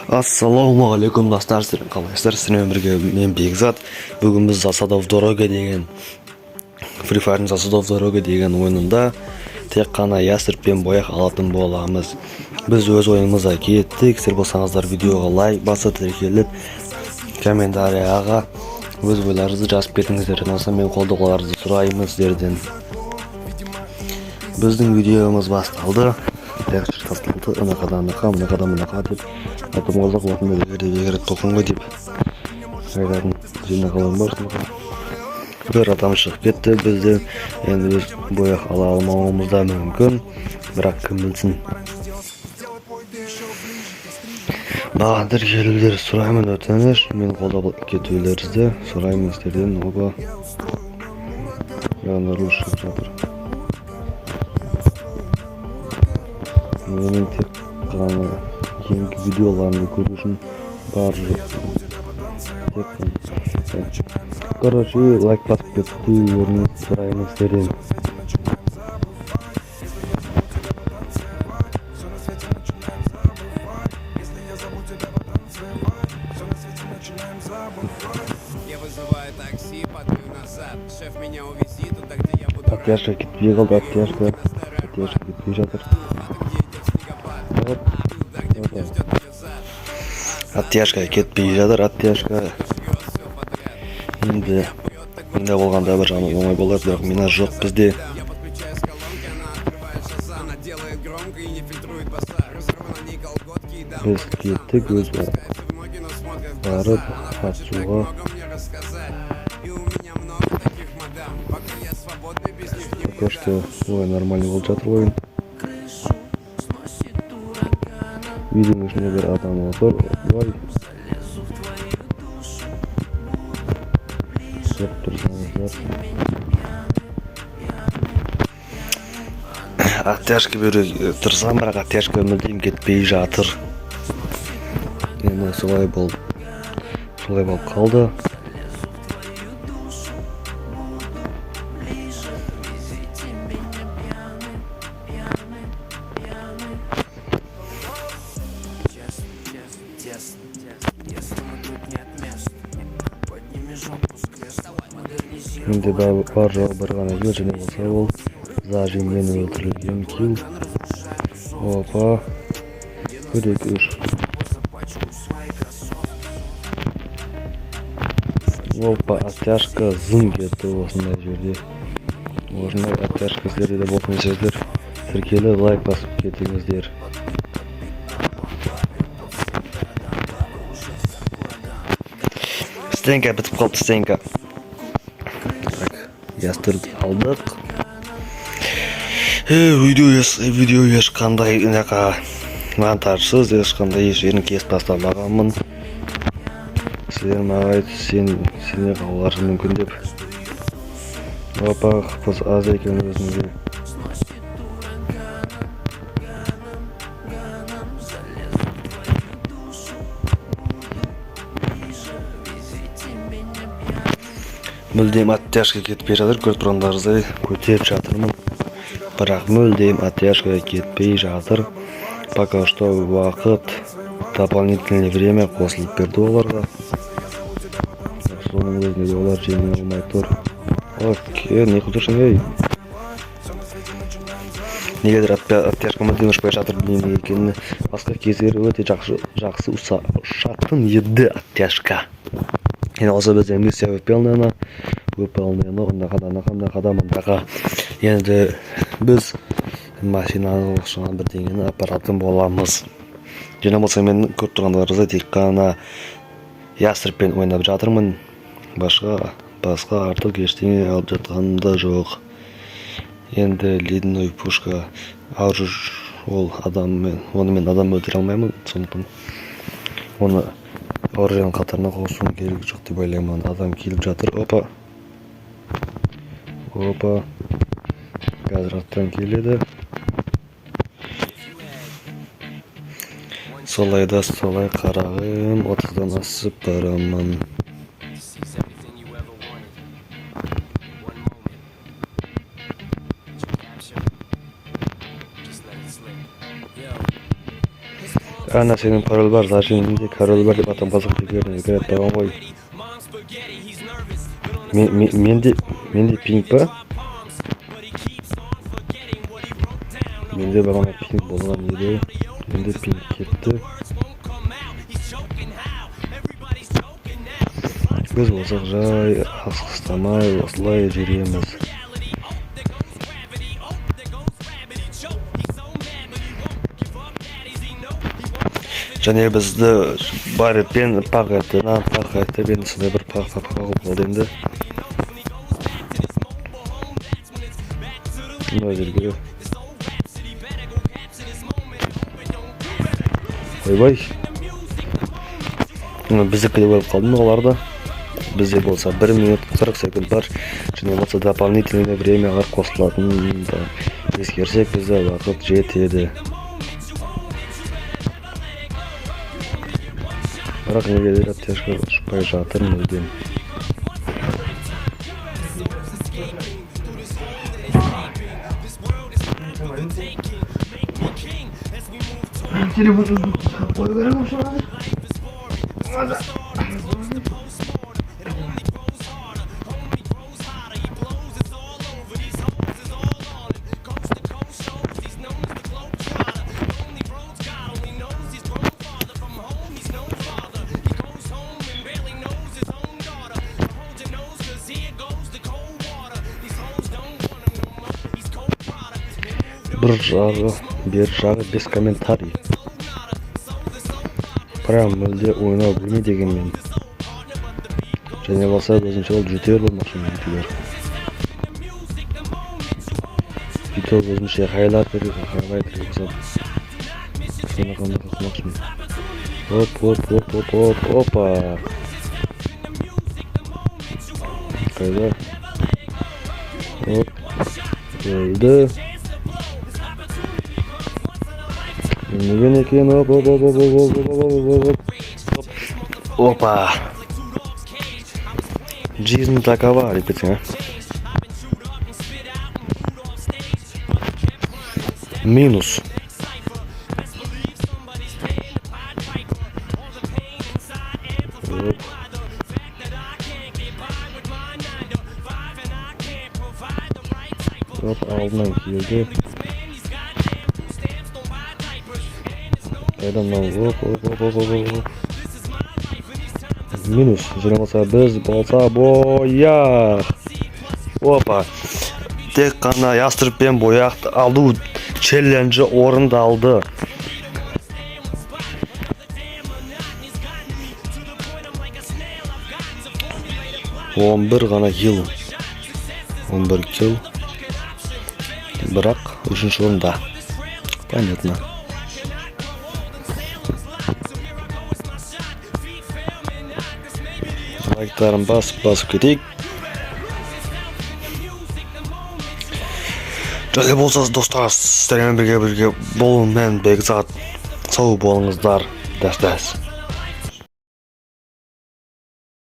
Ассалаумағалейкум достар, сіздердің қалайсыздар? Сіздермен бірге мен Бекзат. Бүгін біз Asad of the Rogue деген Free Fire'ның Asad of the Rogue деген ойынында тек қана ястребпен бояқ алатын боламыз. Біз өз ойынымызға кеттік. Сіздер болсаңыздар видеоға лайк басып, тіркеліп, комментарияға өз ойларыңызды жазып кетіңіздер. Мен қолдауларыңызды сұраймыз сіздерден. Біздің видеомыз басталды. Мынақадан деп атымғалдық уақытында бекерек тоқынға деп айтатын жинақ алым бар. Бір адам шығып кетті. Бізде енді біз бояқ ала алмауымыз да мүмкін, бірақ кім білсін. Бағадыр келулер сұраймын, өтініш. Мен қолдап кетулеріңізді сұраймын сіздерден. Оба жанрлы шығып жатыр. Менің тек қана кейінгі видеоларымды көру үшін бар короче, лайк басып кетулеріңізді сұраймын сіздерден. Оттяжка кетпей қалды, оттяжка кетпей жатыр. Оттяжка кетпей жатыр, оттяжка. Енді болғанда бір жаман оңай болар, бірақ мина жоқ бізде. Біз кеттік өз барып қатысуға. Пока что нормальный болып жатыр ойын. Видимо, ішінде бір адам отыр. Ой. Жоқ тұрсаңыздар. Оттяжка беруге тұрсам, бірақ оттяжка мүлдем кетпей жатыр. Енді солай болып қалды. Енді бар жауы бір ғана ел, және болса ол зажиммен өлтірілген килл. Опа, көрек үш. Опа, оттяжка зым кетті осындай жерде. Осындай оттяжка сіздерде де болсын сіздер. Тіркелі лайк басып кетіңіздер. Стенка бітіп қалды, стенка. Ястырды алдық. Видео ешқандай монтажсыз, ешқандай жерін кесіп тастамағанмын. Сіздер маған айтты, сене қаларсың мүмкін деп. Опа, қыз аз екен өзінде. Мүлдем оттяжка кетпей жатыр, көріп тұрғандарыңыздай көтеріп жатырмын. Бірақ мүлдем оттяжка кетпей жатыр. Пока что уақыт, дополнительное время қосылып берді оларға. Соның өзінде олар жеңе алмай тұр. Окей, не қылдырсың ей? Негедір оттяжка мүлдем ұшпай жатыр, білмеймін екеніне. Басқа кездері өте жақсы ұшатын еді оттяжка. Енді осы бізде миссия выполнена, мындаға. Енді біз машинаны оқшыған бірдеңені апаратын боламыз. Және болса мен көріп тұрғандарыңызда тек қана ястребпен ойнап жатырмын. Басқа артық ештеңе алып жатқаным да жоқ. Енді ледяной пушка ауыр ол адаммен, оны мен адам өлтіре алмаймын, сондықтан оны оружияның қатарына қосуым керек жоқ деп ойлаймын. Адам келіп жатыр. Опа. Қазір арттан келеді. Солай қарағым, 30-дан асып барамын. Ana senin parol var, zaten şimdi karol var dep atam bazık tekerine gerek tamam koy. Mende pink ba? Mende bana pink bolan yeri. Mende pink ketdi. Biz olsak jay asqıstamay osылай жүреміз. Және бізді бар пен пағатынан пағаты бен сынай бір пағ болды енді. Мына жерге. Ойбай. Біздікі де болып қалды оларда. Бізде болса 1 минут 40 секунд бар. Және болса дополнительное времяға қосылатын да ескерсек бізде уақыт жетеді. Бірақ неге де тежкі ұшпай жатырмын өзбен. Телефонunu koy veremem sonra. Hadi. Bir жағы, бер жағы без комментарий. Прям мүлде ойнау білмей дегенмен. Және болса өзінше ол жетер болмақшы мен күйлер. Бүйтіп өзінше хайлап беріп соны қандай қақмақшы мен. Опа. Қайда? Өлді. Неге екен? Опа. Жизнь такова, ребята. Минус. Оп, алдынан келді. Қайдан оп. Минус. Және болса біз болса бояқ. Опа. Тек қана ястребпен бояқты алу челленджі орындалды. 11 ғана ел. 11 кил. Бірақ 3-ші орында. Понятно. Лайктарын басып кетейік. Және болса достар, сіздермен бірге болумен бекзат. Сау болыңыздар. Дәс.